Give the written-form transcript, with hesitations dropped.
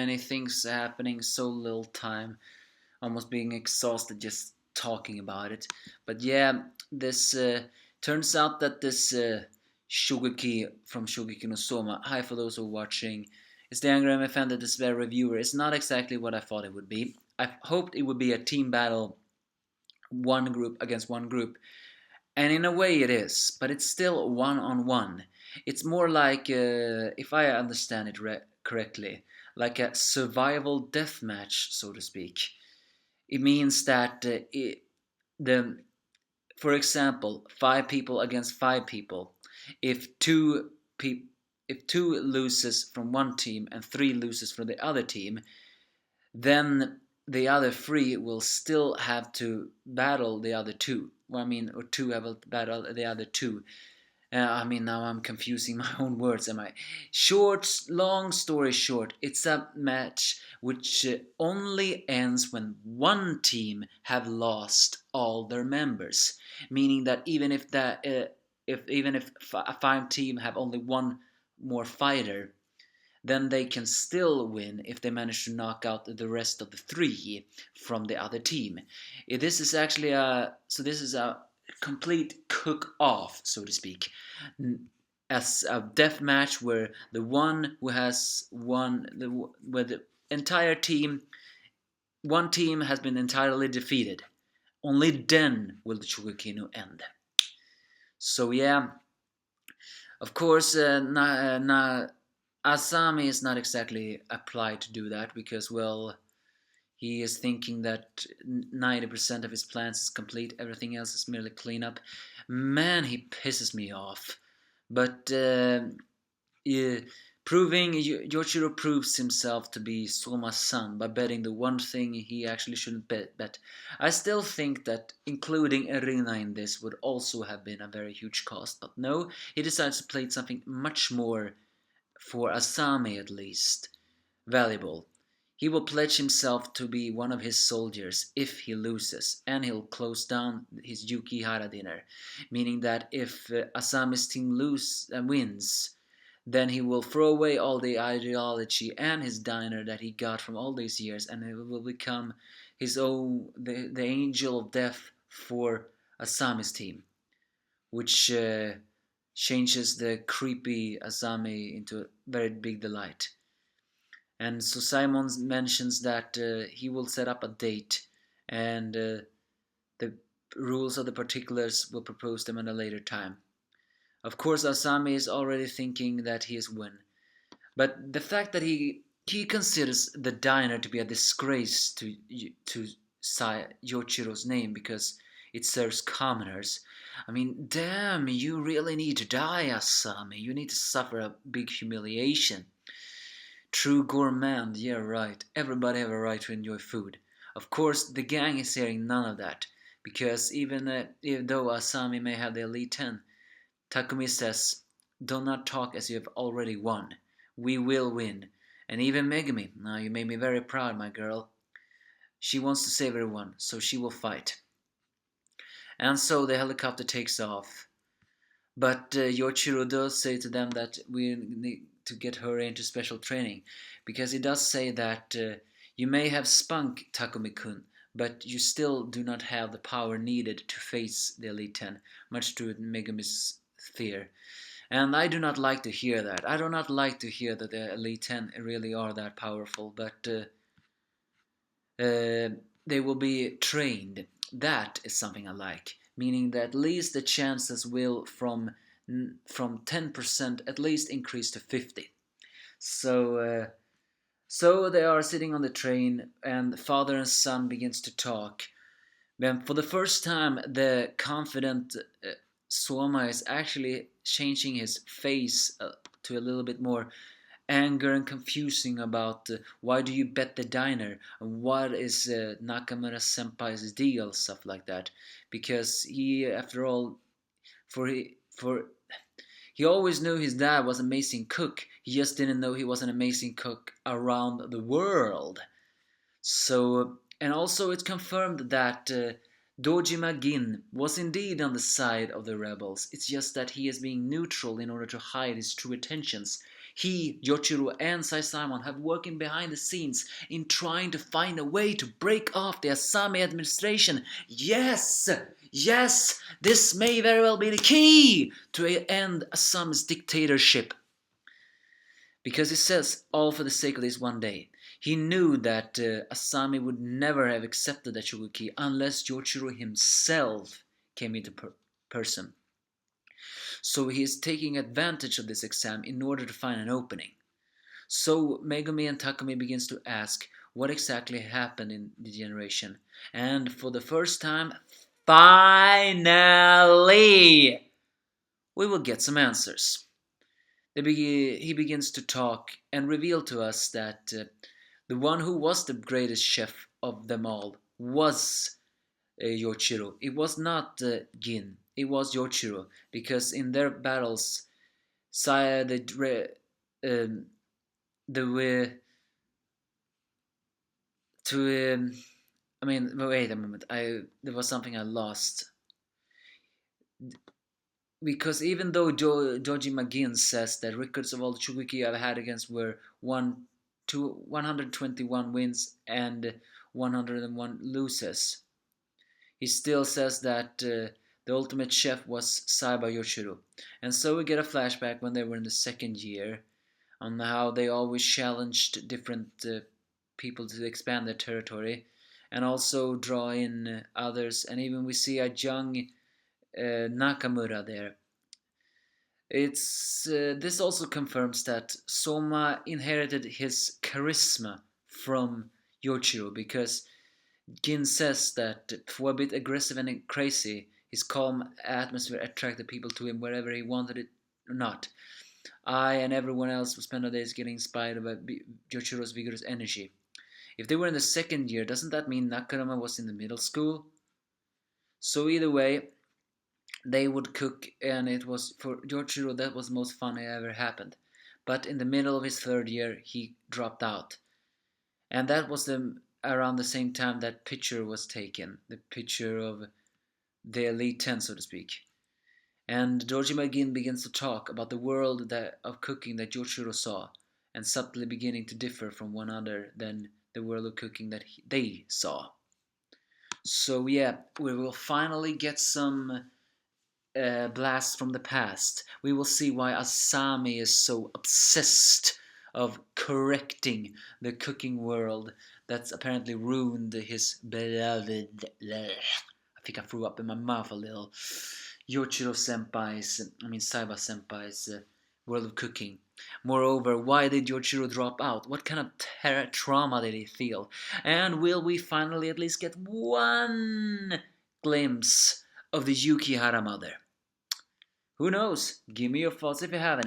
many things happening, so little time, almost being exhausted just talking about it. But yeah, this turns out that this Shokugeki from Shokugeki no Soma, hi for those who are watching, is the angry anime fan that this very reviewer is not exactly what I thought it would be. I hoped it would be a team battle, one group against one group, and in a way it is, but it's still one on one. It's more like, if I understand it correctly, like a survival death match, so to speak. It means that the for example, five people against five people. If if two loses from one team and three loses from the other team, then the other three will still have to battle the other two. Well, I mean, or two have to battle the other two. Now I'm confusing my own words, am I? Long story short, it's a match which only ends when one team have lost all their members, meaning that even if a five team have only one more fighter, then they can still win if they manage to knock out the rest of the three from the other team. This is actually this is a complete cook-off, so to speak, as a death match where the one who has won, where the entire team, one team has been entirely defeated. Only then will the Shokugeki no end. So yeah, of course, Asami is not exactly applied to do that because, well, he is thinking that 90% of his plans is complete, everything else is merely cleanup. Man, he pisses me off. But yeah, Yoshiro proves himself to be Soma's son by betting the one thing he actually shouldn't bet. I still think that including Erina in this would also have been a very huge cost, but no, he decides to play something much more, for Asami at least, valuable. He will pledge himself to be one of his soldiers if he loses, and he'll close down his Yukihara dinner, meaning that if Asami's team wins, then he will throw away all the ideology and his diner that he got from all these years, and it will become his own, the angel of death for Asami's team, which changes the creepy Asami into a very big delight. And so Simon mentions that he will set up a date, and the rules of the particulars will propose them at a later time. Of course, Asami is already thinking that he is win, but the fact that he considers the diner to be a disgrace to Yochiro's name because it serves commoners. I mean, damn, you really need to die, Asami. You need to suffer a big humiliation. True gourmand, yeah, right. Everybody have a right to enjoy food. Of course, the gang is hearing none of that, because even though Asami may have the elite 10, Takumi says, "Do not talk as you have already won. We will win." And even Megumi, now you made me very proud, my girl. She wants to save everyone, so she will fight. And so the helicopter takes off. But Yoichiro does say to them that we need to get her into special training, because he does say that you may have spunk Takumi-kun, but you still do not have the power needed to face the Elite Ten, much to Megumi's fear. And I do not like to hear that. I do not like to hear that the Elite Ten really are that powerful, but they will be trained. That is something I like, meaning that at least the chances will from 10% at least increase to 50. So they are sitting on the train, and father and son begins to talk. Then for the first time, the confident Soma is actually changing his face to a little bit more anger and confusing about why do you bet the diner and what is Nakamura senpai's deal, stuff like that, because he, after all, for he always knew his dad was an amazing cook. He just didn't know he was an amazing cook around the world. So, and also it's confirmed that Dojima Gin was indeed on the side of the rebels. It's just that he is being neutral in order to hide his true intentions. He, Yoshiro, and Saizamon have working behind the scenes in trying to find a way to break off the Asami administration. Yes! Yes! This may very well be the key to end Asami's dictatorship. Because he says, all for the sake of this one day. He knew that Asami would never have accepted that Shokugeki unless Yoshiro himself came into person. So he is taking advantage of this exam in order to find an opening. So Megumi and Takumi begins to ask what exactly happened in the generation. And for the first time, finally, we will get some answers. He begins to talk and reveal to us that the one who was the greatest chef of them all was Yoshiro. It was not Gin. It was Yoshiro, because in their battles, um, the to I mean, wait a moment. There was something I lost, because even though Joji McGinn says that records of all the Shokugeki I've had against were 121 wins and 101 losses, he still says that the ultimate chef was Saiba Yoshiro. And so we get a flashback when they were in the second year on how they always challenged different people to expand their territory and also draw in others. And even we see a young Nakamura there. This also confirms that Soma inherited his charisma from Yoshiro, because Gin says that for a bit aggressive and crazy, his calm atmosphere attracted people to him wherever he wanted it or not. I and everyone else would spend our days getting inspired by Yoshiro's vigorous energy. If they were in the second year, doesn't that mean Nakarama was in the middle school? So either way, they would cook, and it was for Yoshiro that was the most fun that ever happened. But in the middle of his third year, he dropped out, and that was around the same time that picture was taken, the picture of the Elite Ten, so to speak. And Georgie McGinn begins to talk about the world of cooking that Yoshiro saw, and subtly beginning to differ from one another than the world of cooking that they saw. So yeah, we will finally get some blast from the past. We will see why Asami is so obsessed of correcting the cooking world that's apparently ruined his beloved. I think I threw up in my mouth a little. Saiba Senpai's world of cooking. Moreover, why did Yoshiro drop out? What kind of trauma did he feel? And will we finally at least get one glimpse of the Yukihara mother? Who knows? Give me your thoughts if you have any.